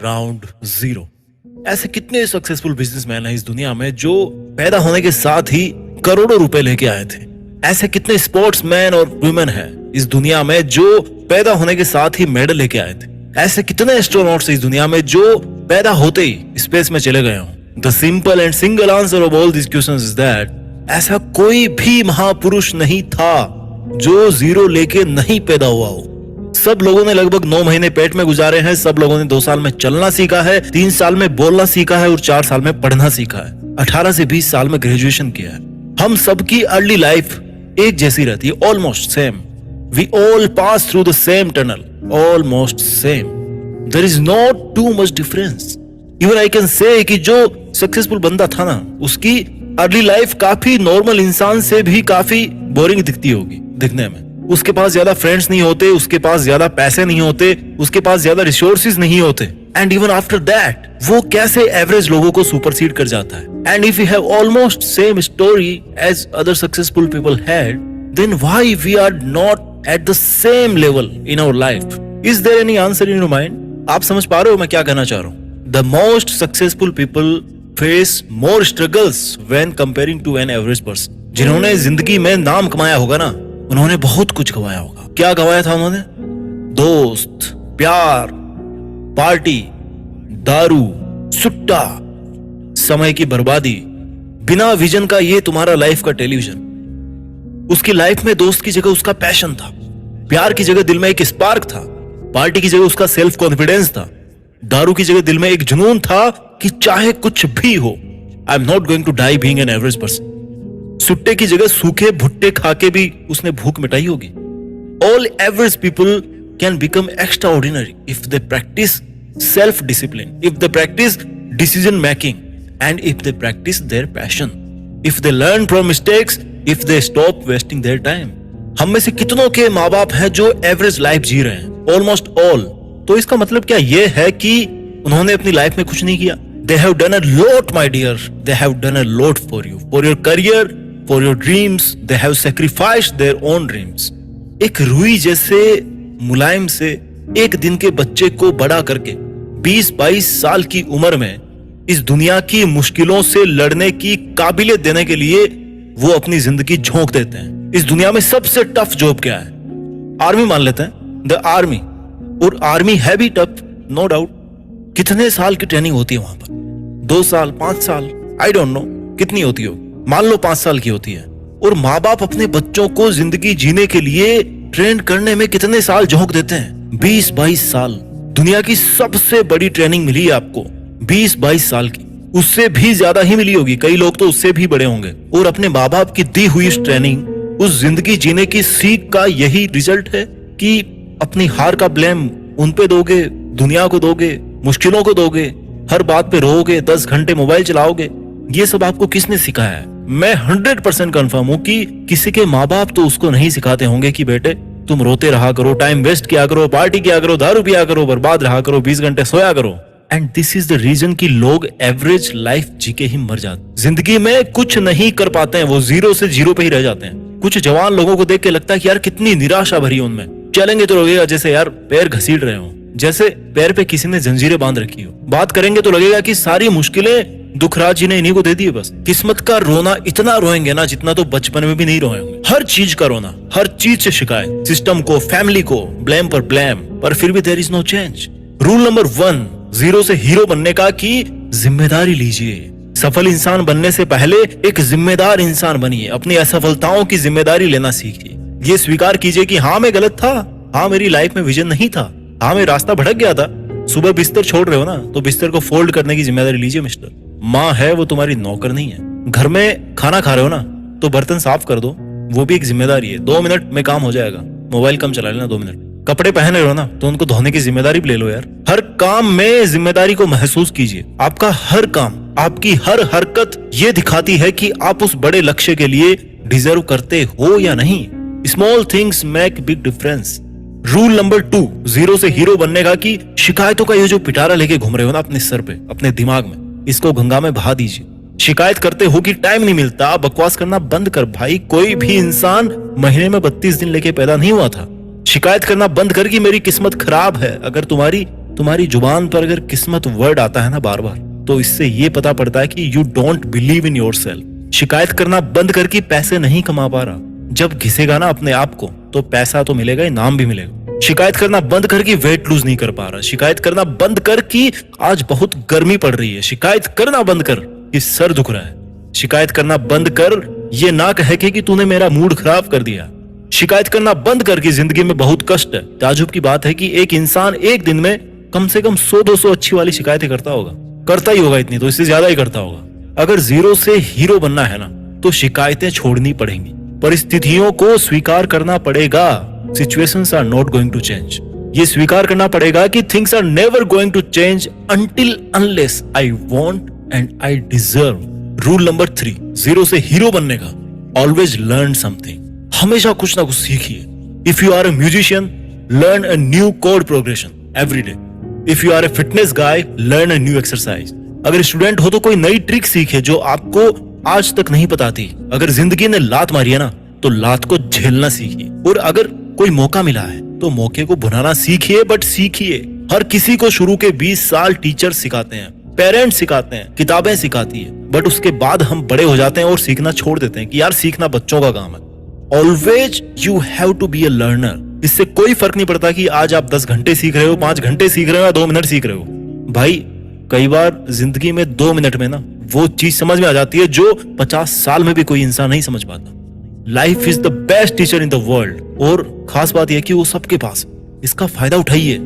Round zero. ऐसे कितने successful businessman हैं इस दुनिया में जो पैदा होने के साथ ही करोड़ों रुपए लेके आए थे। ऐसे कितने स्पोर्ट्समैन और वुमेन हैं इस दुनिया में जो पैदा होने के साथ ही मेडल लेके आए थे। ऐसे कितने एस्ट्रोनॉट्स इस दुनिया में जो पैदा होते ही स्पेस में चले गए हों। The simple and single answer of all this questions is that ऐसा कोई भी महापुरुष नहीं था जो जीरो लेके नहीं पैदा हुआ हो। सब लोगों ने लगभग 9 महीने पेट में गुजारे हैं। सब लोगों ने 2 साल में चलना सीखा है, 3 साल में बोलना सीखा है और 4 साल में पढ़ना सीखा है। 18 से 20 साल में ग्रेजुएशन किया है। हम सबकी अर्ली लाइफ एक जैसी रहती है, almost same. We all pass through the same tunnel, almost same. There is not too much difference. Even I can say कि जो सक्सेसफुल बंदा था ना, उसकी अर्ली लाइफ काफी नॉर्मल इंसान से भी काफी बोरिंग दिखती होगी दिखने में। उसके पास ज्यादा फ्रेंड्स नहीं होते, उसके पास ज्यादा पैसे नहीं होते, उसके पास ज्यादा रिसोर्सेज नहीं होते। एंड इवन आफ्टर दैट वो कैसे एवरेज लोगों को सुपरसीड कर जाता है। And if you have almost same story as other successful people had, then why we are not at the same level in our life? Is there any answer in your mind? आप समझ पा रहे हो मैं क्या कहना चाह रहा हूँ? The most successful people face more struggles when comparing to an average person. जिन्होंने जिंदगी में नाम कमाया होगा ना, उन्होंने बहुत कुछ गवाया होगा। क्या गवाया था उन्होंने? दोस्त, प्यार, पार्टी, दारू, सुट्टा, समय की बर्बादी। बिना विजन का ये तुम्हारा लाइफ का टेलीविजन। उसकी लाइफ में दोस्त की जगह उसका पैशन था, प्यार की जगह दिल में एक स्पार्क था, पार्टी की जगह उसका सेल्फ कॉन्फिडेंस था, दारू की जगह दिल में एक जुनून था कि चाहे कुछ भी हो, I am not going to die being an average person. सुट्टे की जगह सूखे भुट्टे खा के भी उसने भूख मिटाई होगी। All average people can become extra ordinary if they practice self discipline, if they practice decision making and if they practice their passion, if they learn from mistakes, if they stop wasting their time. हम में से कितनों के माँ बाप हैं जो average life जी रहे हैं? Almost all. तो इसका मतलब क्या ये है कि उन्होंने अपनी लाइफ में कुछ नहीं किया? They have done a lot, my dear. They have done a lot for you, for your career, for your dreams. They have sacrificed their own dreams. एक रुई जैसे मुलायम से एक दिन के बच्चे को बड़ा करके 20-22 साल की उम्र में इस दुनिया की मुश्किलों से लड़ने की काबिलियत देने के लिए वो अपनी जिंदगी झोंक देते हैं। इस दुनिया में सबसे टफ जॉब क्या है? आर्मी मान लेते हैं, द आर्मी। और आर्मी है भी टफ, नो डाउट। कितने साल की ट्रेनिंग होती है वहां पर? 2 साल, 5 साल, आई डोंट नो कितनी होती हो, मान लो 5 साल की होती है। और माँ बाप अपने बच्चों को जिंदगी जीने के लिए ट्रेन करने में कितने साल झोंक देते हैं? 20-22 साल। दुनिया की सबसे बड़ी ट्रेनिंग मिली है आपको 20-22 साल की। उससे भी ज्यादा ही मिली होगी, कई लोग तो उससे भी बड़े होंगे। और अपने माँ बाप की दी हुई इस ट्रेनिंग, उस जिंदगी जीने की सीख का यही रिजल्ट है कि अपनी हार का ब्लेम उन पे दोगे, दुनिया को दोगे, मुश्किलों को दोगे, हर बात पे रोओगे, 10 घंटे मोबाइल चलाओगे। ये सब आपको किसने सिखाया है? मैं 100% कंफर्म हूं कि किसी के माँ बाप तो उसको नहीं सिखाते होंगे कि बेटे तुम रोते रहा करो, टाइम वेस्ट किया करो, पार्टी किया करो, दारू पिया करो, बर्बाद रहा करो, 20 घंटे सोया करो। And this is the reason कि लोग एवरेज लाइफ जी के ही मर जाते, जिंदगी में कुछ नहीं कर पाते हैं। वो 0 से 0 पे ही रह जाते हैं। कुछ जवान लोगों को देख के लगता है कि यार कितनी निराशा भरी उनमें। चलेंगे तो लगेगा जैसे यार पैर घसीट रहे हो, जैसे पैर पे किसी ने जंजीरें बांध रखी हो। बात करेंगे तो लगेगा कि सारी मुश्किलें दुखराज जी ने इन्हीं को दे दी है बस। किस्मत का रोना इतना रोएंगे ना जितना तो बचपन में भी नहीं रोए होंगे। हर चीज का रोना, हर चीज से शिकायत, सिस्टम को, फैमिली को, ब्लेम पर ब्लेम, पर फिर भी there is no change. Rule number 1 zero से हीरो बनने का कि जिम्मेदारी लीजिए। सफल इंसान बनने से पहले एक जिम्मेदार इंसान बनिए। अपनी असफलताओं की जिम्मेदारी लेना सीखिए। ये स्वीकार कीजिए कि हाँ मैं गलत था, हाँ मेरी लाइफ में विजन नहीं था, हाँ मैं रास्ता भटक गया था। सुबह बिस्तर छोड़ रहे हो ना, तो बिस्तर को फोल्ड करने की जिम्मेदारी लीजिए मिस्टर। माँ है वो तुम्हारी नौकर नहीं है। घर में खाना खा रहे हो ना, तो बर्तन साफ कर दो, वो भी एक जिम्मेदारी है। 2 मिनट में काम हो जाएगा, मोबाइल कम चला लेना 2 मिनट। कपड़े पहन रहे हो ना, तो उनको धोने की जिम्मेदारी भी ले लो यार। हर काम में जिम्मेदारी को महसूस कीजिए। आपका हर काम, आपकी हर हरकत ये दिखाती है कि आप उस बड़े लक्ष्य के लिए डिजर्व करते हो या नहीं। Small things make big difference. Rule number 2 zero से हीरो बनने का कि शिकायतों का ये जो पिटारा लेके घूम रहे हो ना अपने सर पे, अपने दिमाग में, इसको गंगा में बहा दीजिए। शिकायत करते हो कि टाइम नहीं मिलता, बकवास करना बंद कर भाई। कोई भी इंसान महीने में 32 दिन लेके पैदा नहीं हुआ था। शिकायत करना बंद कर कि मेरी किस्मत खराब है। अगर तुम्हारी तुम्हारी जुबान पर अगर किस्मत वर्ड आता है ना बार बार, तो इससे ये पता पड़ता है कि you don't believe in your self. शिकायत करना बंद करके पैसे नहीं कमा पा रहा। जब घिसेगा ना अपने आप को, तो पैसा तो मिलेगा, इनाम भी मिलेगा। शिकायत करना बंद करके वेट लूज नहीं कर पा रहा। शिकायत करना बंद कर कि आज बहुत गर्मी पड़ रही है। शिकायत करना बंद कर कि सर दुख रहा है। शिकायत करना बंद कर, ये ना कहे कि तूने मेरा मूड खराब कर दिया। शिकायत करना बंद कर कि जिंदगी में बहुत कष्ट है। ताजुब की बात है कि एक इंसान एक दिन में कम से कम 100-200 अच्छी वाली शिकायतें करता होगा। करता ही होगा, इतनी तो, इससे ज्यादा ही करता होगा। अगर जीरो से हीरो बनना है ना, तो शिकायतें छोड़नी पड़ेंगी। परिस्थितियों को स्वीकार करना पड़ेगा। Situations are not going to change. ये स्वीकार करना पड़ेगा कि things are never going to change until unless I want and I deserve. Rule number 3 zero से हीरो बनने का, ऑलवेज लर्न समथिंग। हमेशा कुछ ना कुछ सीखिए। If you are a musician, learn a new कोड progression every day. If you are a fitness guy, learn a new exercise. अगर स्टूडेंट हो तो कोई नई ट्रिक सीखे जो आपको आज तक नहीं पता थी। अगर जिंदगी ने लात मारी है ना, तो लात को झेलना सीखिए। और अगर कोई मौका मिला है तो मौके को भुनाना सीखिए, बट सीखिए। हर किसी को शुरू के 20 साल टीचर सिखाते हैं, पेरेंट्स सिखाते हैं, किताबें सिखाती है, बट उसके बाद हम बड़े हो जाते हैं और सीखना छोड़ देते हैं कि यार सीखना बच्चों का काम है। Always you have to be a learner. इससे कोई फर्क नहीं पड़ता कि आज आप 10 घंटे सीख रहे हो, 5 घंटे सीख रहे हो या 2 मिनट सीख रहे हो। भाई, कई बार जिंदगी में 2 मिनट में ना वो चीज समझ में आ जाती है जो 50 साल में भी कोई इंसान नहीं समझ पाता। Life is the best teacher in the world. और खास बात यह कि वो सबके पास है। इसका फायदा उठाइए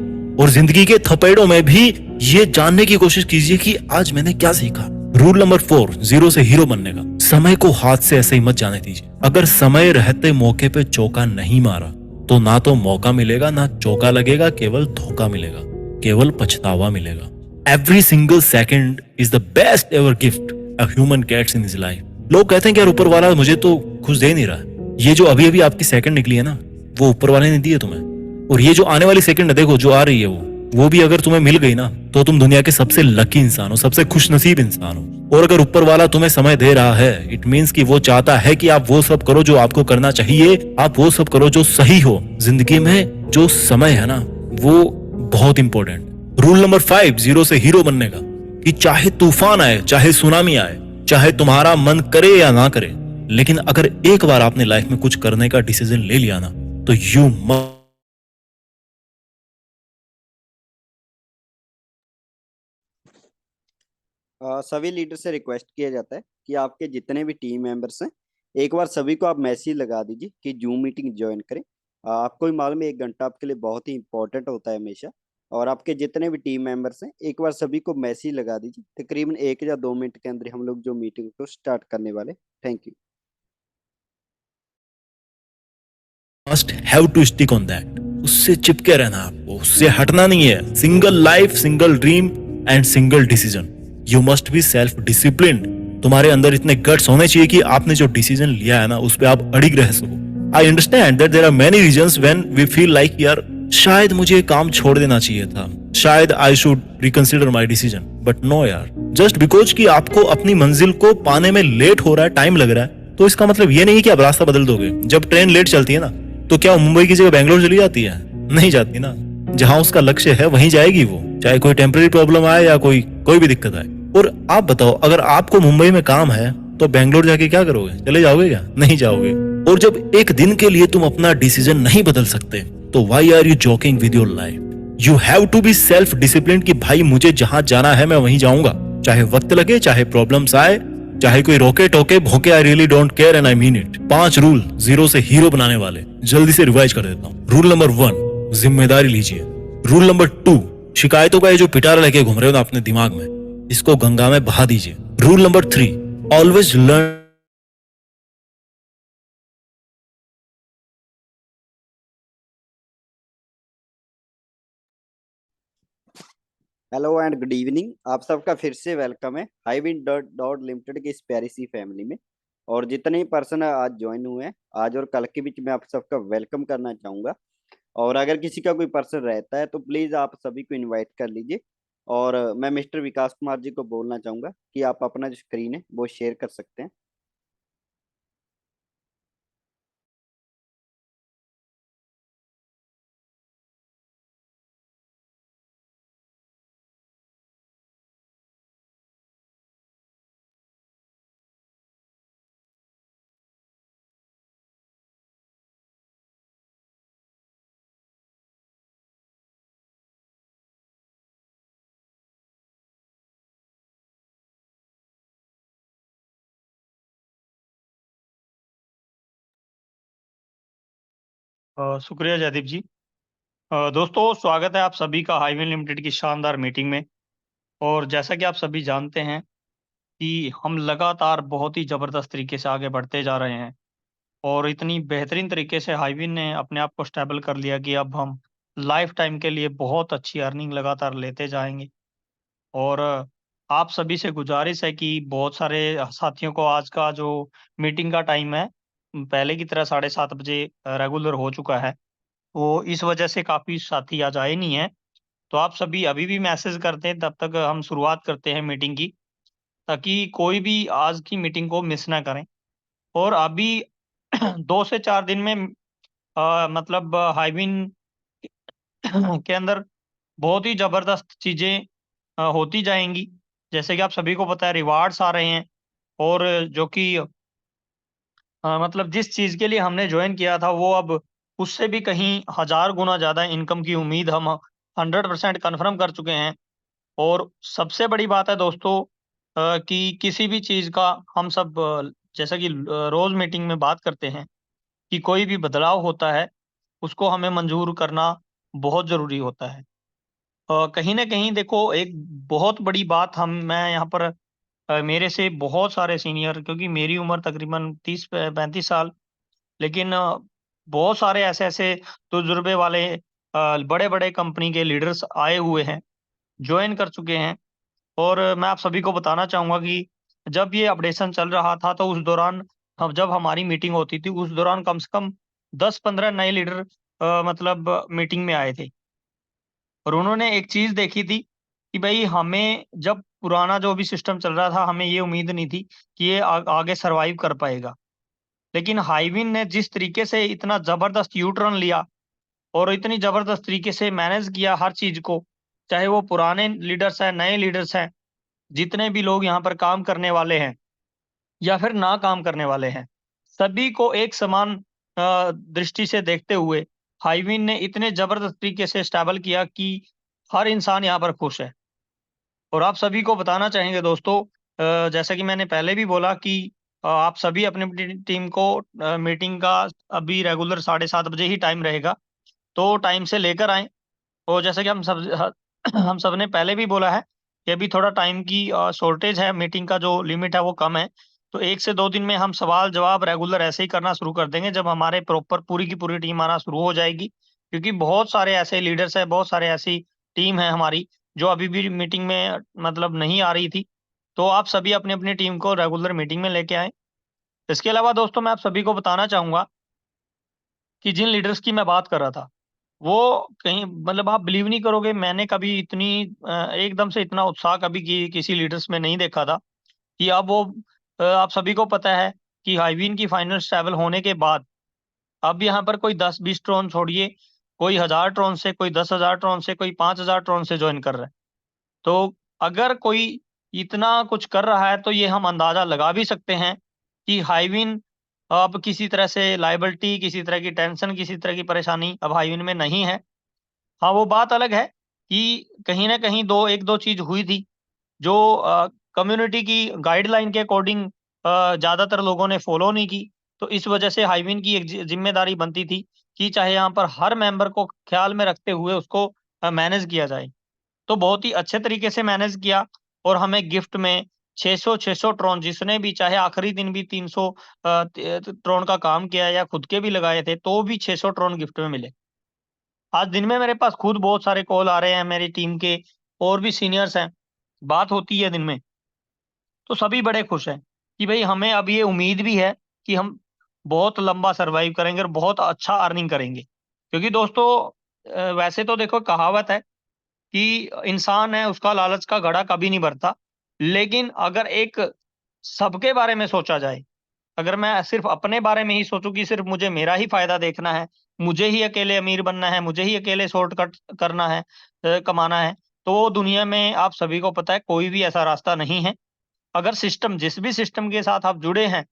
और जिंदगी के थपेड़ों में भी ये जानने की कोशिश कीजिए कि आज मैंने क्या सीखा। रूल नंबर 4 जीरो से हीरो बनने का, समय को हाथ से ऐसे ही मत जाने दीजिए। अगर समय रहते मौके पे चौका नहीं मारा, तो ना तो मौका मिलेगा, ना चौका लगेगा, केवल धोखा मिलेगा, केवल पछतावा मिलेगा। Every single second is the best ever gift a human gets in his life. लोग कहते हैं कि यार ऊपर वाला मुझे तो कुछ दे नहीं रहा है। ये जो अभी अभी आपकी सेकंड निकली है ना, वो ऊपर वाले ने दी है तुम्हें। और ये जो आने वाली सेकंड है, देखो जो आ रही है, वो भी अगर तुम्हें मिल गई ना, तो तुम दुनिया के सबसे लकी इंसान हो, सबसे खुशनसीब इंसान हो। और अगर ऊपर वाला तुम्हें समय दे रहा है, इट मीन्स कि वो चाहता है कि आप वो सब करो जो आपको करना चाहिए। आप वो सब करो जो सही हो। जिंदगी में जो समय है ना, वो बहुत इंपॉर्टेंट। रूल नंबर 5 जीरो से हीरो बनने का, कि चाहे तूफान आए, चाहे सुनामी आए, चाहे तुम्हारा मन करे या ना करे, लेकिन अगर एक बार आपने लाइफ में कुछ करने का डिसीजन ले लिया ना, तो यू मस्ट। सभी लीडर से रिक्वेस्ट किया जाता है कि आपके जितने भी टीम मेंबर्स हैं, एक बार सभी को आप मैसेज लगा दीजिए कि जूम मीटिंग ज्वाइन करें। आपको भी मालूम है 1 घंटा आपके लिए बहुत ही इंपॉर्टेंट होता है हमेशा। और आपके जितने भी टीम मेंबर्स हैं, एक बार सभी को मैसेज लगा दीजिए। तकरीबन 1 या 2 मिनट के अंदर हम लोग जो मीटिंग को स्टार्ट करने वाले। Thank you. Must have to stick on that. उससे चिपके रहना आपको, उससे हटना नहीं है। Single life, single dream and single decision. You must be self disciplined. तुम्हारे अंदर इतने गट्स होने चाहिए कि आपने जो डिसीजन लिया है ना, उस पे आप अड़िग रह सको। I understand that there are many reasons when we feel like यार शायद मुझे काम छोड़ देना चाहिए था, शायद I should reconsider my decision. But no यार, जस्ट बिकॉज कि आपको अपनी मंजिल को पाने में लेट हो रहा है, टाइम लग रहा है, तो इसका मतलब ये नहीं कि आप रास्ता बदल दोगे। जब ट्रेन लेट चलती है ना, तो क्या मुंबई की जगह बैंगलोर चली जाती है? नहीं जाती ना। जहां उसका लक्ष्य है वहीं जाएगी वो, चाहे कोई टेम्पररी प्रॉब्लम आए या कोई कोई भी दिक्कत आए। और आप बताओ, अगर आपको मुंबई में काम है तो बैंगलोर जाके क्या करोगे? चले जाओगे क्या? नहीं जाओगे। और जब एक दिन के लिए तुम अपना डिसीजन नहीं बदल सकते, तो why are you joking with your life? You have to be self discipline कि भाई मुझे जहां जाना है मैं वहीं जाऊंगा, चाहे वक्त लगे, चाहे प्रॉब्लम्स आए, चाहे कोई रोके टोके भोंके। I really don't care and I mean it. 5 rule zero से हीरो बनाने वाले, जल्दी से रिवाइज कर देता हूँ। रूल नंबर 1 जिम्मेदारी लीजिए। रूल नंबर 2 शिकायतों का ये जो पिटारा लेके घूम रहे हो ना अपने दिमाग में, इसको गंगा में बहा दीजिए। Rule number 3 always learn. Hello and good evening. आप सबका फिर से वेलकम है हाईविंड डॉट डॉट लिमिटेड की इस प्यारी सी फैमिली में। और जितने ही पर्सन आज ज्वाइन हुए हैं आज और कल के बीच में, आप सबका वेलकम करना चाहूंगा। और अगर किसी का कोई पर्सन रहता है तो प्लीज आप सभी को इनवाइट कर लीजिए। और मैं मिस्टर विकास कुमार जी को बोलना चाहूंगा कि आप अपना जो स्क्रीन है वो शेयर कर सकते हैं। शुक्रिया जयदीप जी। दोस्तों, स्वागत है आप सभी का हाईवे लिमिटेड की शानदार मीटिंग में। और जैसा कि आप सभी जानते हैं कि हम लगातार बहुत ही ज़बरदस्त तरीके से आगे बढ़ते जा रहे हैं और इतनी बेहतरीन तरीके से हाईवे ने अपने आप को स्टेबल कर लिया कि अब हम लाइफ टाइम के लिए बहुत अच्छी अर्निंग लगातार लेते जाएंगे। और आप सभी से गुजारिश है कि बहुत सारे साथियों को आज का जो मीटिंग का टाइम है, पहले की तरह 7:30 बजे रेगुलर हो चुका है। वो इस वजह से काफ़ी साथी आज आए नहीं हैं। तो आप सभी अभी भी मैसेज करते हैं, तब तक हम शुरुआत करते हैं मीटिंग की, ताकि कोई भी आज की मीटिंग को मिस ना करें। और अभी 2 से 4 दिन में मतलब हाइवीन के अंदर बहुत ही ज़बरदस्त चीज़ें होती जाएँगी। जैसे कि आप सभी को पता है, रिवार्ड्स आ रहे हैं और जो कि मतलब जिस चीज़ के लिए हमने जॉइन किया था, वो अब उससे भी कहीं हज़ार गुना ज़्यादा इनकम की उम्मीद हम 100% कन्फर्म कर चुके हैं। और सबसे बड़ी बात है दोस्तों, कि किसी भी चीज़ का हम सब जैसा कि रोज़ मीटिंग में बात करते हैं कि कोई भी बदलाव होता है, उसको हमें मंज़ूर करना बहुत ज़रूरी होता है। कहीं न कहीं देखो, एक बहुत बड़ी बात हम मैं यहाँ पर मेरे से बहुत सारे सीनियर, क्योंकि मेरी उम्र तकरीबन 30 प 35 साल, लेकिन बहुत सारे ऐसे-ऐसे तजुर्बे वाले बड़े-बड़े कंपनी के लीडर्स आए हुए हैं, जॉइन कर चुके हैं। और मैं आप सभी को बताना चाहूँगा कि जब ये अपडेशन चल रहा था, तो उस दौरान हम जब हमारी मीटिंग होती थी, उस दौरान कम से कम 10-15 नए लीडर मतलब मीटिंग में आए थे। और उन्होंने एक चीज़ देखी थी कि भई हमें जब पुराना जो भी सिस्टम चल रहा था, हमें ये उम्मीद नहीं थी कि ये आगे सर्वाइव कर पाएगा। लेकिन हाइविन ने जिस तरीके से इतना ज़बरदस्त यू टर्न लिया और इतनी ज़बरदस्त तरीके से मैनेज किया हर चीज़ को, चाहे वो पुराने लीडर्स हैं, नए लीडर्स हैं, जितने भी लोग यहाँ पर काम करने वाले हैं या फिर ना काम करने वाले हैं, सभी को एक समान दृष्टि से देखते हुए हाइविन ने इतने ज़बरदस्त तरीके से स्टेबल किया कि हर इंसान यहाँ पर खुश है। और आप सभी को बताना चाहेंगे दोस्तों, जैसा कि मैंने पहले भी बोला कि आप सभी अपनी-अपनी टीम को मीटिंग का अभी रेगुलर 7:30 बजे ही टाइम रहेगा, तो टाइम से लेकर आएँ। और जैसा कि हम सबने पहले भी बोला है कि अभी थोड़ा टाइम की शॉर्टेज है, मीटिंग का जो लिमिट है वो कम है। तो 1 से 2 दिन में हम सवाल-जवाब रेगुलर ऐसे ही करना शुरू कर देंगे, जब हमारे प्रॉपर पूरी की पूरी टीम आना शुरू हो जाएगी। क्योंकि बहुत सारे ऐसे लीडर्स हैं, बहुत सारे ऐसी टीम है हमारी, जो अभी भी मीटिंग में मतलब नहीं आ रही थी। तो आप सभी अपनी-अपनी टीम को रेगुलर मीटिंग में लेके आएँ। इसके अलावा दोस्तों, मैं आप सभी को बताना चाहूँगा कि जिन लीडर्स की मैं बात कर रहा था, वो कहीं मतलब आप बिलीव नहीं करोगे, मैंने कभी इतनी एकदम से इतना उत्साह कभी किसी लीडर्स में नहीं देखा था कि अब वो आप सभी को पता है कि हाइवीन की फाइनल स्टेबल होने के बाद अब यहाँ पर कोई 10-20 ट्रॉन छोड़िए, कोई 1000 ट्रॉन से, कोई 10,000 ट्रॉन से, कोई 5,000 ट्रॉन से जॉइन कर रहा है। तो अगर कोई इतना कुछ कर रहा है, तो ये हम अंदाज़ा लगा भी सकते हैं कि हाइवीन अब किसी तरह से लायबिलिटी, किसी तरह की टेंशन, किसी तरह की परेशानी अब हाइवीन में नहीं है। हाँ, वो बात अलग है कि कहीं न कहीं 1-2 चीज़ हुई थी, जो कम्युनिटी की गाइडलाइन के अकॉर्डिंग ज़्यादातर लोगों ने फ़ॉलो नहीं की। तो इस वजह से हाइवीन की एक ज़िम्मेदारी बनती थी कि चाहे यहाँ पर हर मेंबर को ख़्याल में रखते हुए उसको मैनेज किया जाए। तो बहुत ही अच्छे तरीके से मैनेज किया और हमें गिफ्ट में 600 ट्रॉन, जिसने भी चाहे आखिरी दिन भी 300 ट्रॉन का काम किया या खुद के भी लगाए थे, तो भी 600 ट्रॉन गिफ्ट में मिले। आज दिन में मेरे पास खुद बहुत सारे कॉल आ रहे हैं मेरी टीम के, और भी सीनियर्स हैं, बात होती है दिन में, तो सभी बड़े खुश हैं कि भई हमें अब ये उम्मीद भी है कि हम बहुत लंबा सर्वाइव करेंगे और बहुत अच्छा अर्निंग करेंगे। क्योंकि दोस्तों, वैसे तो देखो कहावत है कि इंसान है उसका लालच का घड़ा कभी नहीं भरता। लेकिन अगर एक सबके बारे में सोचा जाए, अगर मैं सिर्फ़ अपने बारे में ही सोचूँ कि सिर्फ़ मुझे मेरा ही फ़ायदा देखना है, मुझे ही अकेले अमीर बनना है, मुझे ही अकेले शॉर्टकट करना है, कमाना है, तो वो दुनिया में आप सभी को पता है कोई भी ऐसा रास्ता नहीं है। अगर सिस्टम, जिस भी सिस्टम के साथ आप जुड़े हैं,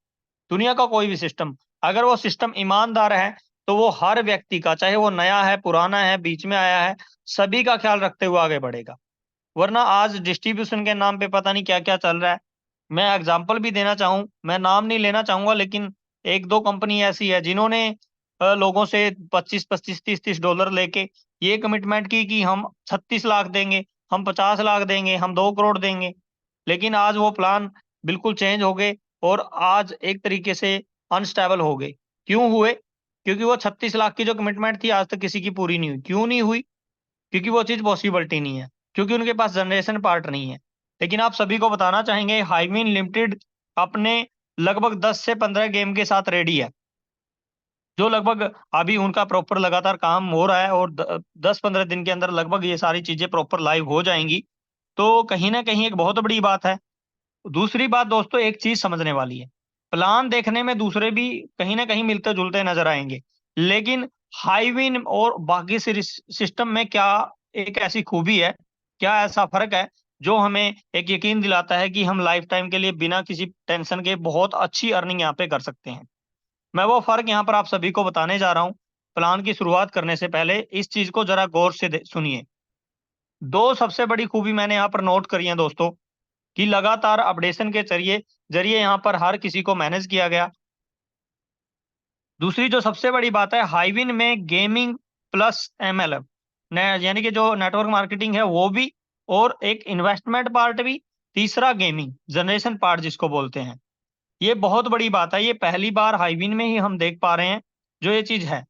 दुनिया का कोई भी सिस्टम, अगर वो सिस्टम ईमानदार है, तो वो हर व्यक्ति का, चाहे वो नया है, पुराना है, बीच में आया है, सभी का ख़्याल रखते हुए आगे बढ़ेगा। वरना आज डिस्ट्रीब्यूशन के नाम पे पता नहीं क्या-क्या चल रहा है। मैं एग्ज़ाम्पल भी देना चाहूँ, मैं नाम नहीं लेना चाहूँगा, लेकिन 1-2 कंपनी ऐसी है जिन्होंने लोगों से 25 25 30 30 डॉलर लेके ये कमिटमेंट की कि हम 36 लाख देंगे, हम 50 लाख देंगे, हम 2 करोड़ देंगे। लेकिन आज वो प्लान बिल्कुल चेंज हो गए और आज एक तरीके से अनस्टेबल हो गए। क्यों हुए? क्योंकि वो 36 लाख की जो कमिटमेंट थी आज तक किसी की पूरी नहीं हुई। क्यों नहीं हुई? क्योंकि वो चीज़ पॉसिबिलिटी नहीं है, क्योंकि उनके पास जनरेशन पार्ट नहीं है। लेकिन आप सभी को बताना चाहेंगे हाइविन लिमिटेड अपने लगभग 10 से 15 गेम के साथ रेडी है, जो लगभग अभी उनका प्रॉपर लगातार काम हो रहा है और 10-15 दिन के अंदर लगभग ये सारी चीजें प्रॉपर लाइव हो जाएंगी। तो कहीं ना कहीं एक बहुत बड़ी बात है। दूसरी बात दोस्तों, एक चीज समझने वाली है, प्लान देखने में दूसरे भी कहीं ना कहीं मिलते जुलते नजर आएंगे, लेकिन हाईविन और बाकी सिस्टम में क्या एक ऐसी खूबी है, क्या ऐसा फर्क है जो हमें एक यकीन दिलाता है कि हम लाइफ टाइम के लिए बिना किसी टेंशन के बहुत अच्छी अर्निंग यहाँ पे कर सकते हैं। मैं वो फर्क यहाँ पर आप सभी को बताने जा रहा हूँ। प्लान की शुरुआत करने से पहले इस चीज को जरा गौर से सुनिए। दो सबसे बड़ी खूबी मैंने यहाँ पर नोट करी है दोस्तों, कि लगातार अपडेशन के जरिए जरिए यहाँ पर हर किसी को मैनेज किया गया। दूसरी जो सबसे बड़ी बात है, हाईविन में गेमिंग प्लस एमएलएम यानी कि जो नेटवर्क मार्केटिंग है वो भी, और एक इन्वेस्टमेंट पार्ट भी, तीसरा गेमिंग जनरेशन पार्ट जिसको बोलते हैं। ये बहुत बड़ी बात है, ये पहली बार हाईविन में ही हम देख पा रहे हैं जो ये चीज है।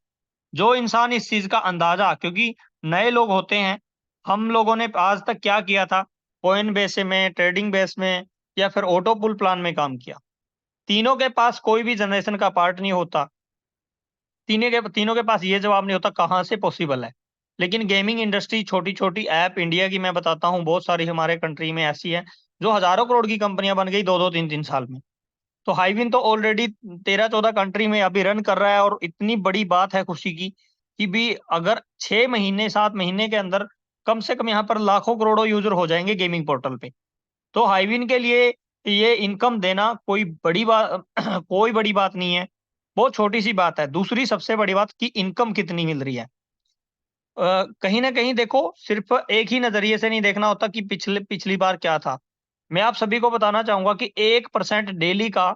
जो इंसान इस चीज का अंदाजा, क्योंकि नए लोग होते हैं, हम लोगों ने आज तक क्या किया था, कॉइन बेस में, ट्रेडिंग बेस में, या फिर ऑटो पुल प्लान में काम किया। तीनों के पास कोई भी जनरेशन का पार्ट नहीं होता, तीनों के पास ये जवाब नहीं होता कहाँ से पॉसिबल है। लेकिन गेमिंग इंडस्ट्री, छोटी छोटी ऐप इंडिया की मैं बताता हूँ, बहुत सारी हमारे कंट्री में ऐसी है जो हजारों करोड़ की कंपनियां बन गई 2-2 3-3 साल में। तो हाईविन तो ऑलरेडी 13-14 कंट्री में अभी रन कर रहा है, और इतनी बड़ी बात है खुशी की कि भी अगर 6 महीने 7 महीने के अंदर कम से कम यहाँ पर लाखों करोड़ों यूजर हो जाएंगे गेमिंग पोर्टल पे, तो हाईविन के लिए ये इनकम देना कोई बड़ी बात कोई बड़ी बात नहीं है, बहुत छोटी सी बात है। दूसरी सबसे बड़ी बात कि इनकम कितनी मिल रही है। कहीं ना कहीं देखो, सिर्फ एक ही नजरिए से नहीं देखना होता कि पिछले पिछली बार क्या था। मैं आप सभी को बताना चाहूंगा कि 1% डेली का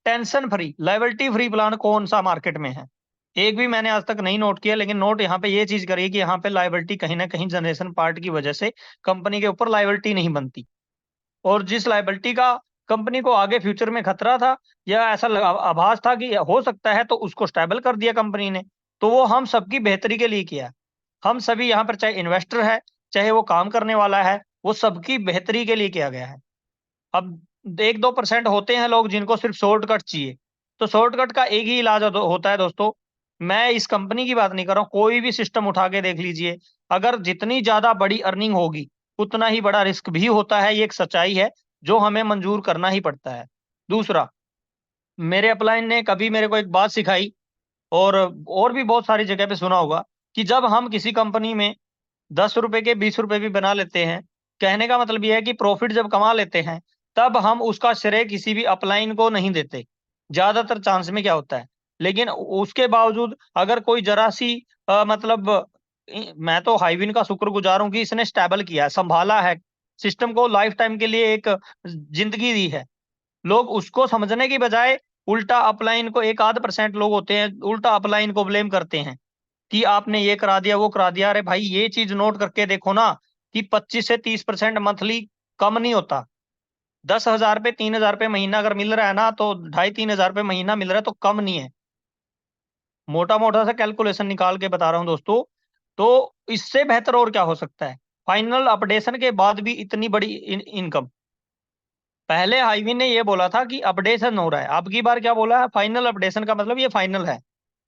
tension free liability free plan कौन सा मार्केट में है? एक भी मैंने आज तक नहीं नोट किया। लेकिन नोट यहाँ पे ये चीज करिए कि यहाँ पे लाइबिलिटी कहीं ना कहीं जनरेशन पार्ट की वजह से कंपनी के ऊपर लाइबिलिटी नहीं बनती, और जिस लाइबिलिटी का कंपनी को आगे फ्यूचर में खतरा था, या ऐसा आभास था कि हो सकता है, तो उसको स्टेबल कर दिया कंपनी ने। तो वो हम सबकी बेहतरी के लिए किया। हम सभी यहाँ पर, चाहे इन्वेस्टर है, चाहे वो काम करने वाला है, वो सबकी बेहतरी के लिए किया गया है। अब 1-2% होते हैं लोग जिनको सिर्फ शॉर्टकट चाहिए, तो शॉर्टकट का एक ही इलाज होता है दोस्तों। मैं इस कंपनी की बात नहीं कर रहा हूँ, कोई भी सिस्टम उठा के देख लीजिए, अगर जितनी ज्यादा बड़ी अर्निंग होगी उतना ही बड़ा रिस्क भी होता है। ये एक सच्चाई है जो हमें मंजूर करना ही पड़ता है। दूसरा, मेरे अपलाइन ने कभी मेरे को एक बात सिखाई, और भी बहुत सारी जगह पे सुना होगा, कि जब हम किसी कंपनी में 10 रुपए के 20 रुपए भी बना लेते हैं, कहने का मतलब यह है कि प्रॉफिट जब कमा लेते हैं, तब हम उसका श्रेय किसी भी अपलाइन को नहीं देते, ज्यादातर चांस में क्या होता है। लेकिन उसके बावजूद अगर कोई जरा सी मतलब मैं तो हाईविन का शुक्रगुजार हूं कि इसने स्टेबल किया है, संभाला है सिस्टम को, लाइफ टाइम के लिए एक जिंदगी दी है। लोग उसको समझने की बजाय उल्टा अपलाइन को, 1-8% लोग होते हैं उल्टा अपलाइन को ब्लेम करते हैं कि आपने ये करा दिया, वो करा दिया। अरे भाई, ये चीज नोट करके देखो ना कि 25 से 30% मंथली कम नहीं होता। 10,000 पे 3,000 पे महीना अगर मिल रहा है ना, तो 2,500-3,000 पे महीना मिल रहा है, तो कम नहीं है। मोटा मोटा सा कैलकुलेशन निकाल के बता रहा हूँ दोस्तों। तो इससे बेहतर और क्या हो सकता है? फाइनल अपडेशन के बाद भी इतनी बड़ी इनकम। पहले हाईविन ने ये बोला था कि अपडेशन हो रहा है, अब की बार क्या बोला है? फाइनल अपडेशन, का मतलब ये फाइनल है।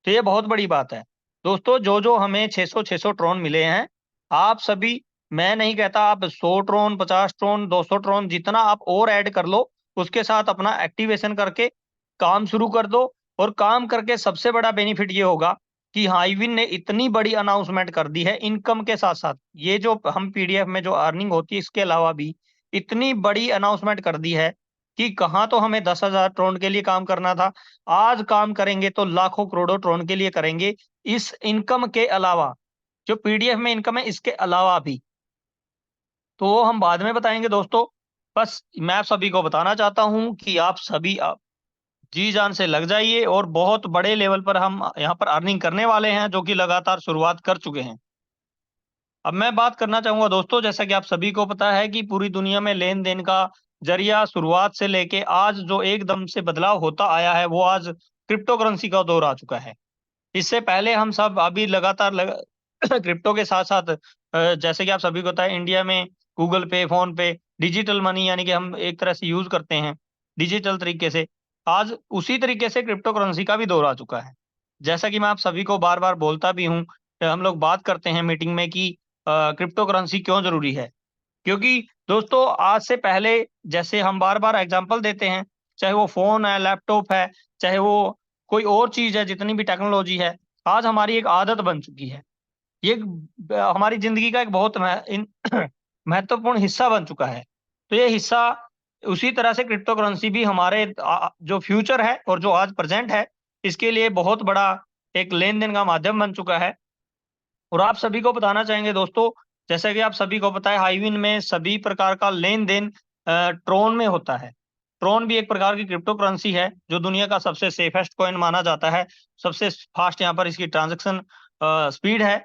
तो ये बहुत बड़ी बात है दोस्तों। जो जो हमें 600 ट्रोन मिले हैं, आप सभी, मैं नहीं कहता आप 100 ट्रोन, 50 ट्रोन, 200 ट्रोन, जितना आप और ऐड कर लो, उसके साथ अपना एक्टिवेशन करके काम शुरू कर दो। और काम करके सबसे बड़ा बेनिफिट ये होगा कि हाईविन ने इतनी बड़ी अनाउंसमेंट कर दी है इनकम के साथ साथ, ये जो हम पीडीएफ में जो अर्निंग होती है इसके अलावा भी इतनी बड़ी अनाउंसमेंट कर दी है कि कहाँ तो हमें 10,000 ट्रोन के लिए काम करना था, आज काम करेंगे तो लाखों करोड़ों ट्रोन के लिए करेंगे। इस इनकम के अलावा, जो पीडीएफ में इनकम है इसके अलावा भी, तो वो हम बाद में बताएंगे दोस्तों। बस मैं आप सभी को बताना चाहता हूं कि आप सभी जी जान से लग जाइए और बहुत बड़े लेवल पर हम यहाँ पर अर्निंग करने वाले हैं, जो कि लगातार शुरुआत कर चुके हैं। अब मैं बात करना चाहूंगा दोस्तों, जैसा कि आप सभी को पता है कि पूरी दुनिया में लेन देन का जरिया शुरुआत से लेके आज जो एकदम से बदलाव होता आया है, वो आज क्रिप्टो करेंसी का दौर आ चुका है। इससे पहले हम सब अभी लगातार क्रिप्टो के साथ साथ जैसे कि आप सभी को पता है, इंडिया में गूगल पे, फोन पे, डिजिटल मनी यानी कि हम एक तरह से यूज करते हैं डिजिटल तरीके से। आज उसी तरीके से क्रिप्टो करेंसी का भी दौर आ चुका है। जैसा कि मैं आप सभी को बार बार बोलता भी हूँ, हम लोग बात करते हैं मीटिंग में कि क्रिप्टो करेंसी क्यों जरूरी है। क्योंकि दोस्तों आज से पहले, जैसे हम बार बार एग्जांपल देते हैं, चाहे वो फोन है, लैपटॉप है, चाहे वो कोई और चीज है, जितनी भी टेक्नोलॉजी है, आज हमारी एक आदत बन चुकी है। ये हमारी जिंदगी का एक बहुत महत्वपूर्ण हिस्सा बन चुका है। तो ये हिस्सा उसी तरह से क्रिप्टो करेंसी भी हमारे जो फ्यूचर है और जो आज प्रेजेंट है, इसके लिए बहुत बड़ा एक लेन देन का माध्यम बन चुका है। और आप सभी को बताना चाहेंगे दोस्तों, जैसा कि आप सभी को पता है, हाईविन में सभी प्रकार का लेन देन ट्रोन में होता है। ट्रोन भी एक प्रकार की क्रिप्टो करेंसी है, जो दुनिया का सबसे सेफेस्ट कॉइन माना जाता है। सबसे फास्ट यहाँ पर इसकी ट्रांजैक्शन स्पीड है।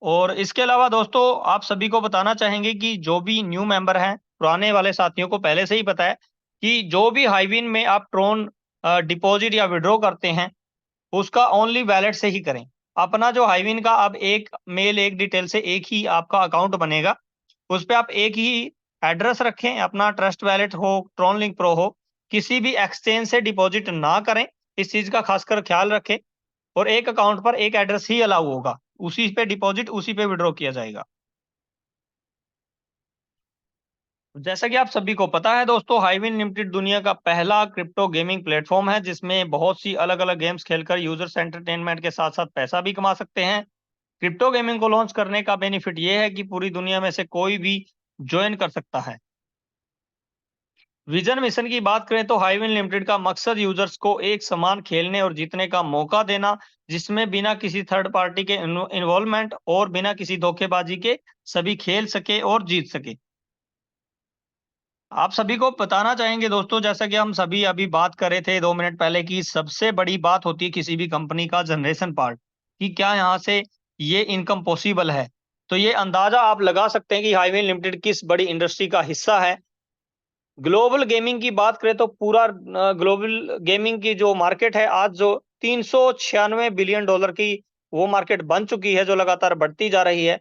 और इसके अलावा दोस्तों आप सभी को बताना चाहेंगे कि जो भी न्यू मेंबर हैं, पुराने वाले साथियों को पहले से ही पता है कि जो भी हाईविन में आप ट्रोन डिपॉजिट या विड्रॉ करते हैं, उसका ओनली वैलेट से ही करें। अपना जो हाईविन का अब एक मेल एक डिटेल से एक ही आपका अकाउंट बनेगा, उस पे आप एक ही एड्रेस रखें, अपना ट्रस्ट वैलेट हो, ट्रोन लिंक प्रो हो, किसी भी एक्सचेंज से डिपॉजिट ना करें। इस चीज का खासकर ख्याल रखें। और एक अकाउंट पर एक एड्रेस ही अलाउ होगा, उसी पे डिपॉजिट, उसी पे विड्रॉ किया जाएगा। जैसा कि आप सभी को पता है दोस्तों, हाईविन लिमिटेड दुनिया का पहला क्रिप्टो गेमिंग प्लेटफॉर्म है, जिसमें बहुत सी अलग अलग गेम्स खेलकर यूजर्स एंटरटेनमेंट के साथ साथ पैसा भी कमा सकते हैं। क्रिप्टो गेमिंग को लॉन्च करने का बेनिफिट ये है कि पूरी दुनिया में से कोई भी ज्वाइन कर सकता है। विजन मिशन की बात करें तो हाईविन लिमिटेड का मकसद यूजर्स को एक समान खेलने और जीतने का मौका देना, जिसमें बिना किसी थर्ड पार्टी के इन्वॉल्वमेंट और बिना किसी धोखेबाजी के सभी खेल सके और जीत सके। आप सभी को बताना चाहेंगे दोस्तों, जैसा कि हम सभी अभी बात कर रहे थे 2 मिनट पहले, की सबसे बड़ी बात होती है किसी भी कंपनी का जनरेशन पार्ट, कि क्या यहाँ से ये इनकम पॉसिबल है। तो ये अंदाजा आप लगा सकते हैं कि हाईविन लिमिटेड किस बड़ी इंडस्ट्री का हिस्सा है। ग्लोबल गेमिंग की बात करें तो पूरा ग्लोबल गेमिंग की जो मार्केट है, आज जो 396 बिलियन डॉलर की वो मार्केट बन चुकी है, जो लगातार बढ़ती जा रही है।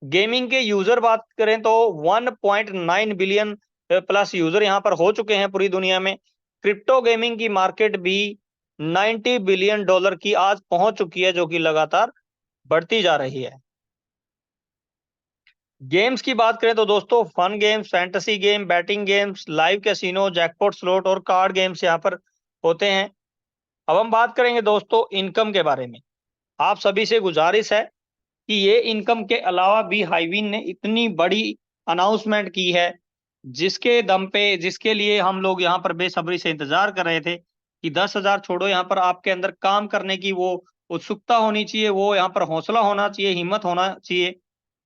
गेमिंग के यूजर बात करें तो 1.9 बिलियन प्लस यूजर यहाँ पर हो चुके हैं पूरी दुनिया में। क्रिप्टो गेमिंग की मार्केट भी 90 बिलियन डॉलर की आज पहुंच चुकी है, जो कि लगातार बढ़ती जा रही है। गेम्स की बात करें तो दोस्तों fun games, fantasy game, betting games, live casino, jackpot slot और कार्ड गेम्स यहाँ पर होते हैं। अब हम बात करेंगे दोस्तों इनकम के बारे में। आप सभी से गुजारिश है कि ये इनकम के अलावा भी हाईविन ने इतनी बड़ी अनाउंसमेंट की है, जिसके दम पे, जिसके लिए हम लोग यहाँ पर बेसब्री से इंतजार कर रहे थे कि 10,000 छोड़ो, यहाँ पर आपके अंदर काम करने की वो उत्सुकता होनी चाहिए, वो यहाँ पर हौसला होना चाहिए, हिम्मत होना चाहिए।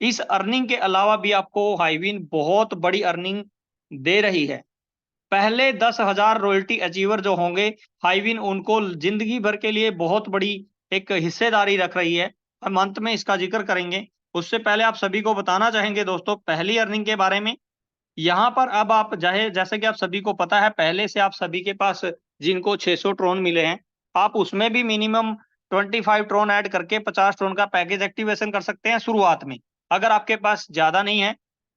इस अर्निंग के अलावा भी आपको हाईविन बहुत बड़ी अर्निंग दे रही है। पहले 10,000 रॉयल्टी अचीवर जो होंगे, हाईविन उनको जिंदगी भर के लिए बहुत बड़ी एक हिस्सेदारी रख रही है। हम अंत में इसका जिक्र करेंगे। उससे पहले आप सभी को बताना चाहेंगे दोस्तों पहली अर्निंग के बारे में। यहाँ पर अब आप चाहे, जैसे कि आप सभी को पता है, पहले से आप सभी के पास जिनको 600 ट्रोन मिले हैं, आप उसमें भी मिनिमम 25 ट्रोन ऐड करके 50 ट्रोन का पैकेज एक्टिवेशन कर सकते हैं शुरुआत में, अगर आपके पास ज्यादा नहीं है।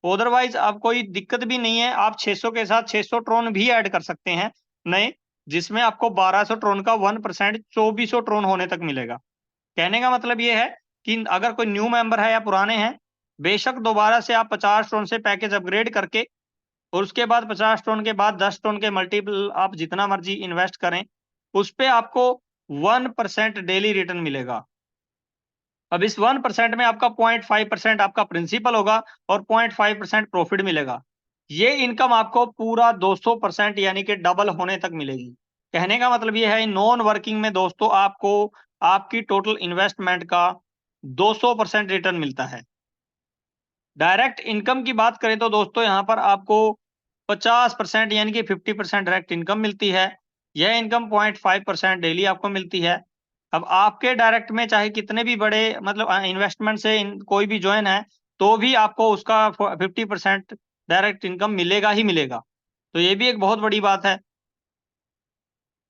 अदरवाइज अब कोई दिक्कत भी नहीं है, आप 600 के साथ 600 ट्रोन भी ऐड कर सकते हैं नए, जिसमें आपको 1200 ट्रोन का 1% 2400 ट्रोन होने तक मिलेगा। कहने का मतलब ये है कि अगर कोई न्यू मेंबर है या पुराने हैं, बेशक दोबारा से आप 50 टोन से पैकेज अपग्रेड करके, और उसके बाद 50 टोन के बाद 10 टोन के मल्टीपल आप जितना मर्जी इन्वेस्ट करें, उस पे आपको 1% डेली रिटर्न मिलेगा। अब इस 1% में आपका 0.5% आपका प्रिंसिपल होगा और 0.5% प्रॉफिट मिलेगा। ये इनकम आपको पूरा 200% यानी कि डबल होने तक मिलेगी। कहने का मतलब ये है, नॉन वर्किंग में दोस्तों आपको आपकी टोटल इन्वेस्टमेंट का 200% रिटर्न मिलता है। डायरेक्ट इनकम की बात करें तो दोस्तों यहाँ पर आपको 50% यानी कि 50% डायरेक्ट इनकम मिलती है। यह इनकम 0.5% डेली आपको मिलती है। अब आपके डायरेक्ट में चाहे कितने भी बड़े मतलब इन्वेस्टमेंट से कोई भी ज्वाइन है, तो भी आपको उसका 50% डायरेक्ट इनकम मिलेगा ही मिलेगा। तो ये भी एक बहुत बड़ी बात है।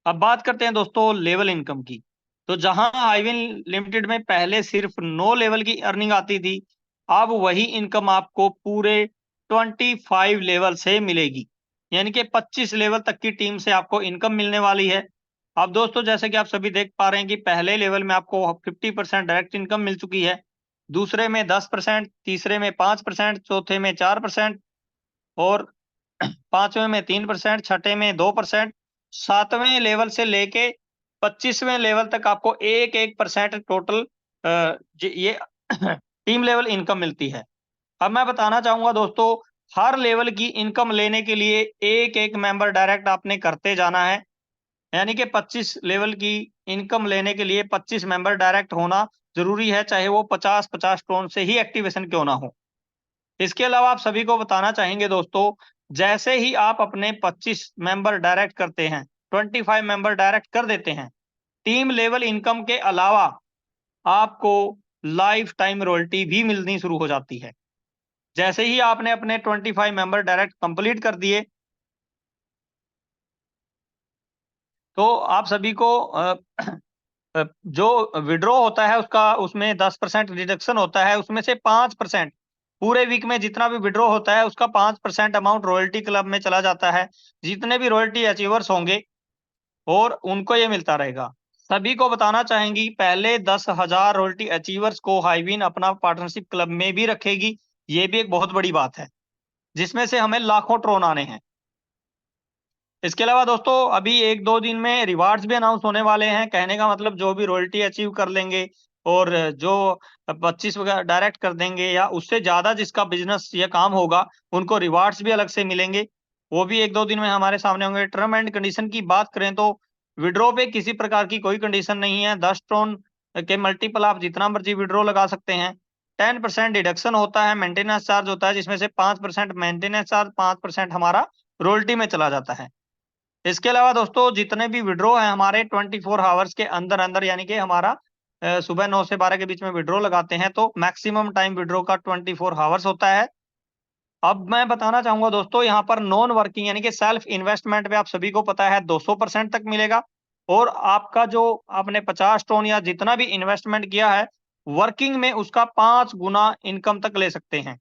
अब बात करते हैं दोस्तों लेवल इनकम की। तो जहां हाईविन लिमिटेड में पहले सिर्फ 9 लेवल की अर्निंग आती थी, अब वही इनकम आपको पूरे 25 लेवल से मिलेगी। यानी कि 25 लेवल तक की टीम से आपको इनकम मिलने वाली है। अब दोस्तों जैसे कि आप सभी देख पा रहे हैं कि पहले लेवल में आपको 50% डायरेक्ट इनकम मिल चुकी है, दूसरे में 10%, तीसरे में 5%, चौथे में 4% और पांचवें में 3%, छठे में 2%, सातवें लेवल से लेके 25वें लेवल तक आपको 1% टोटल ये टीम लेवल इनकम मिलती है। अब मैं बताना चाहूंगा दोस्तों, हर लेवल की इनकम लेने के लिए एक एक मेंबर डायरेक्ट आपने करते जाना है। यानी कि 25 लेवल की इनकम लेने के लिए 25 मेंबर डायरेक्ट होना जरूरी है, चाहे वो 50-50 टोन से ही एक्टिवेशन क्यों ना हो। इसके अलावा आप सभी को बताना चाहेंगे दोस्तों, जैसे ही आप अपने 25 मेंबर डायरेक्ट करते हैं, 25 मेंबर डायरेक्ट कर देते हैं, टीम लेवल इनकम के अलावा आपको लाइफ टाइम रॉयल्टी भी मिलनी शुरू हो जाती है। जैसे ही आपने अपने 25 मेंबर डायरेक्ट कंप्लीट कर दिए, तो आप सभी को जो विड्रॉ होता है उसका उसमें 10% डिडक्शन होता है, उसमें से 5% पूरे वीक में जितना भी विड्रॉ होता है उसका 5% अमाउंट रॉयल्टी क्लब में चला जाता है। जितने भी रॉयल्टी अचीवर्स होंगे और उनको ये मिलता रहेगा। सभी को बताना चाहेंगी, पहले 10,000 रॉयल्टी अचीवर्स को हाईवीन अपना पार्टनरशिप क्लब में भी रखेगी। ये भी एक बहुत बड़ी बात है, जिसमें से हमें लाखों ट्रोन आने हैं। इसके अलावा दोस्तों अभी 1-2 दिन में रिवार्ड्स भी अनाउंस होने वाले हैं। कहने का मतलब जो भी रॉयल्टी अचीव कर लेंगे और जो 25 वगैरह डायरेक्ट कर देंगे या उससे ज़्यादा जिसका बिज़नेस या काम होगा, उनको रिवार्ड्स भी अलग से मिलेंगे। वो भी 1-2 दिन में हमारे सामने होंगे। टर्म एंड कंडीशन की बात करें तो विड्रॉ पे किसी प्रकार की कोई कंडीशन नहीं है। 10 टोन के मल्टीपल आप जितना मर्ज़ी विड्रॉ लगा सकते हैं। 10% डिडक्शन होता है, मेंटेनेंस चार्ज होता है, जिसमें से 5% मेंटेनेंस चार्ज, 5% हमारा रॉयल्टी में चला जाता है। इसके अलावा दोस्तों जितने भी विड्रॉ हैं हमारे 24 हावर्स के अंदर-अंदर, यानी कि हमारा सुबह 9 से 12 के बीच में विड्रॉ लगाते हैं, तो मैक्सिमम टाइम विड्रॉ का 24 हावर्स होता है। अब मैं बताना चाहूँगा दोस्तों, यहाँ पर नॉन वर्किंग यानी कि सेल्फ इन्वेस्टमेंट पे आप सभी को पता है 200% तक मिलेगा और आपका जो आपने 50 टोन या जितना भी इन्वेस्टमेंट किया है, वर्किंग में उसका 5 गुना इनकम तक ले सकते हैं।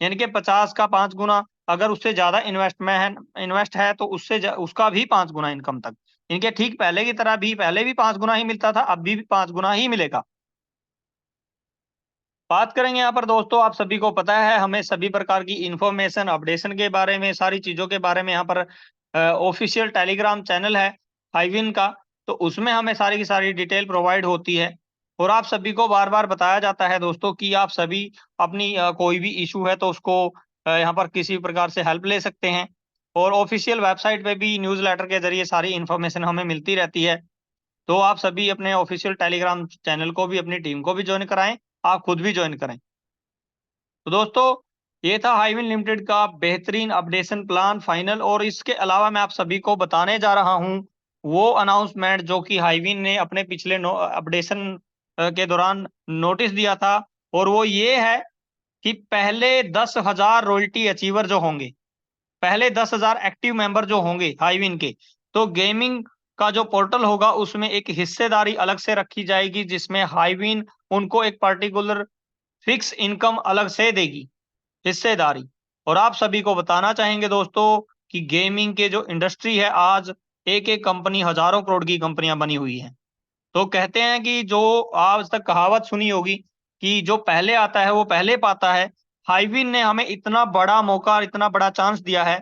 यानी कि 50 का 5 गुना, अगर उससे ज़्यादा इन्वेस्ट है तो उसका भी 5 गुना इनकम तक। इनके ठीक पहले की तरह भी पहले भी 5 गुना ही मिलता था, अब भी 5 गुना ही मिलेगा। बात करेंगे यहाँ पर दोस्तों, आप सभी को पता है हमें सभी प्रकार की इन्फॉर्मेशन अपडेशन के बारे में, सारी चीज़ों के बारे में यहाँ पर ऑफिशियल टेलीग्राम चैनल है हाईविन का, तो उसमें हमें सारी की सारी डिटेल प्रोवाइड होती है। और आप सभी को बार-बार बताया जाता है दोस्तों कि आप सभी अपनी कोई भी इश्यू है तो उसको यहाँ पर किसी प्रकार से हेल्प ले सकते हैं। और ऑफिशियल वेबसाइट पे भी न्यूज़लेटर के ज़रिए सारी इन्फॉर्मेशन हमें मिलती रहती है। तो आप सभी अपने ऑफिशियल टेलीग्राम चैनल को भी, अपनी टीम को भी जॉइन कराएँ, आप खुद भी जॉइन करें। तो दोस्तों ये था हाईविन लिमिटेड का बेहतरीन अपडेशन प्लान फाइनल, और इसके अलावा मैं आप सभी को बताने जा रहा हूं वो अनाउंसमेंट जो कि हाईविन ने अपने पिछले अपडेशन के दौरान नोटिस दिया था, और वो ये है कि पहले 10,000 रॉयल्टी अचीवर जो होंगे, पहले 10,000 एक्टिव मेंबर जो होंगे हाईविन के, तो गेमिंग का जो पोर्टल होगा उसमें एक हिस्सेदारी अलग से रखी जाएगी, जिसमें हाईविन उनको एक पर्टिकुलर फिक्स इनकम अलग से देगी, हिस्सेदारी। और आप सभी को बताना चाहेंगे दोस्तों कि गेमिंग के जो इंडस्ट्री है, आज एक-एक कंपनी हज़ारों करोड़ की कंपनियां बनी हुई हैं। तो कहते हैं कि जो आज तक कहावत सुनी होगी कि जो पहले आता है वो पहले पाता है। हाईविन ने हमें इतना बड़ा मौका, इतना बड़ा चांस दिया है,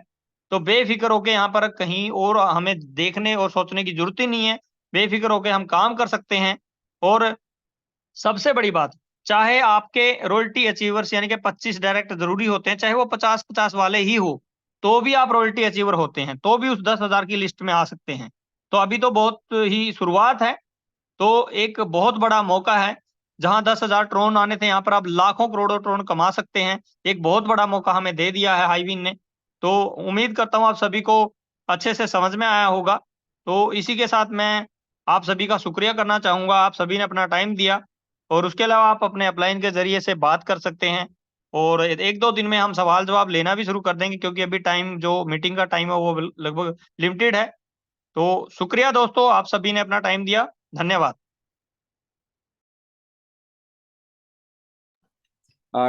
तो बेफिक्र होके यहाँ पर कहीं और हमें देखने और सोचने की जरूरत ही नहीं है। बेफिक्र होके हम काम कर सकते हैं। और सबसे बड़ी बात, चाहे आपके रॉयल्टी अचीवर्स यानी कि 25 डायरेक्ट ज़रूरी होते हैं, चाहे वो 50-50 वाले ही हो, तो भी आप रॉयल्टी अचीवर होते हैं, तो भी उस 10,000 की लिस्ट में आ सकते हैं। तो अभी तो बहुत ही शुरुआत है, तो एक बहुत बड़ा मौका है, जहाँ 10,000 ट्रोन आने थे, यहाँ पर आप लाखों करोड़ों ट्रोन कमा सकते हैं। एक बहुत बड़ा मौका हमें दे दिया है हाईविन ने। तो उम्मीद करता हूँ आप सभी को अच्छे से समझ में आया होगा। तो इसी के साथ मैं आप सभी का शुक्रिया करना चाहूंगा, आप सभी ने अपना टाइम दिया। और उसके अलावा आप अपने अपलाइन के जरिए से बात कर सकते हैं, और 1-2 दिन में हम सवाल जवाब लेना भी शुरू कर देंगे, क्योंकि अभी टाइम जो मीटिंग का टाइम है वो लगभग लिमिटेड है। तो शुक्रिया दोस्तों, आप सभी ने अपना टाइम दिया। धन्यवाद।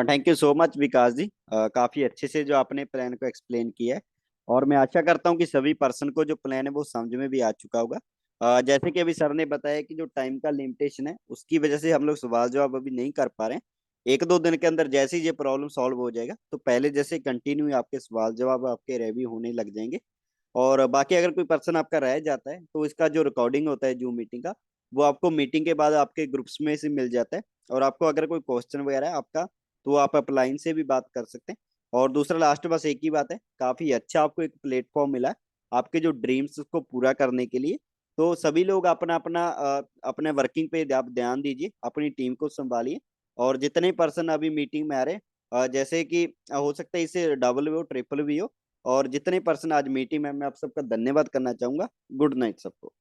थैंक यू सो मच विकास जी, काफी अच्छे से जो आपने प्लान को एक्सप्लेन किया है। और मैं आशा करता हूँ कि सभी पर्सन को जो प्लान है वो समझ में भी आ चुका होगा। जैसे कि अभी सर ने बताया कि जो टाइम का लिमिटेशन है उसकी वजह से हम लोग सवाल जवाब अभी नहीं कर पा रहे हैं। 1-2 दिन के अंदर जैसे ही ये प्रॉब्लम सॉल्व हो जाएगा तो पहले जैसे कंटिन्यू आपके सवाल जवाब आपके रिव्यू होने लग जाएंगे। और बाकी अगर कोई पर्सन आपका रह जाता है तो इसका जो रिकॉर्डिंग होता है जूम मीटिंग का, वो आपको मीटिंग के बाद आपके ग्रुप्स में से मिल जाता है। और आपको अगर कोई क्वेश्चन वगैरह है आपका, तो आप अपलाइन से भी बात कर सकते हैं। और दूसरा लास्ट बस एक ही बात है, काफी अच्छा आपको एक प्लेटफॉर्म मिला है आपके जो ड्रीम्स को पूरा करने के लिए। तो सभी लोग अपना अपना अपने वर्किंग पे आप ध्यान दीजिए, अपनी टीम को संभालिए। और जितने पर्सन अभी मीटिंग में आ रहे हैं, जैसे कि हो सकता है इसे डबल भी हो ट्रिपल भी हो। और जितने पर्सन आज मीटिंग में, मैं आप सबका धन्यवाद करना चाहूंगा। गुड नाइट सबको।